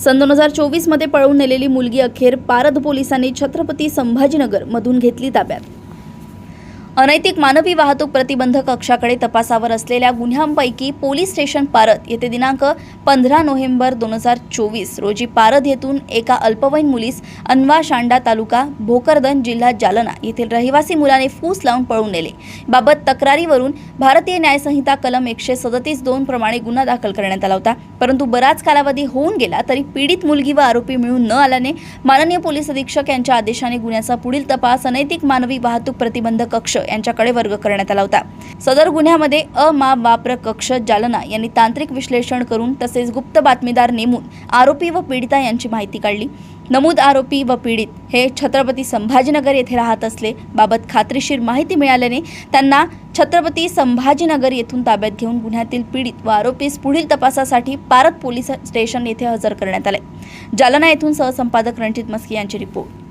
सन 2024 मध्ये पळवून नेलेली मुलगी अखेर पारध पोलिसांनी छत्रपती संभाजीनगर मधून घेतली ताब्यात। अनैतिक मानवी वाहतूक प्रतिबंधक कक्षाकडे तपासावर असलेल्या गुन्ह्यांपैकी पोलीस स्टेशन पारध येथे दिनांक 15 नोव्हेंबर 2024 रोजी पारध येथून एका अल्पवयीन मुलीस अनवा शांडा तालुका भोकरदन जिल्हा जालना येथील रहिवासी मुलाने फूस लावून पळवून नेले बाबत तक्रारीवरून भारतीय न्याय संहिता कलम 137(2) प्रमाणे गुन्हा दाखल करण्यात आला होता। परंतु बराच कालावधी होऊन गेला तरी पीडित मुलगी व आरोपी मिळून न आल्याने माननीय पोलीस अधीक्षक यांच्या आदेशाने गुन्ह्याचा पुढील तपास अनैतिक मानवी वाहतूक प्रतिबंधक कक्ष यांच्याकडे वर्ग करण्यात आला होता। सदर गुन्ह्यामध्ये अ.मा.वाप्र कक्ष जालना यांनी तांत्रिक विश्लेषण करून तसेच गुप्त बातमीदार नेमून आरोपी व पीडिता यांची माहिती काढली। नमूद आरोपी व पीडित हे छत्रपती संभाजीनगर येथे राहत असले बाबत खात्रीशीर माहिती मिळाल्याने त्यांना छत्रपती संभाजीनगर येथून ताब्यात घेऊन गुन्ह्यातील पीडित व आरोपीस पुढील तपासासाठी पारध पोलीस स्टेशन येथे हजर करण्यात आले। जालना येथून सहसंपादक रणजित मस्के यांची रिपोर्ट।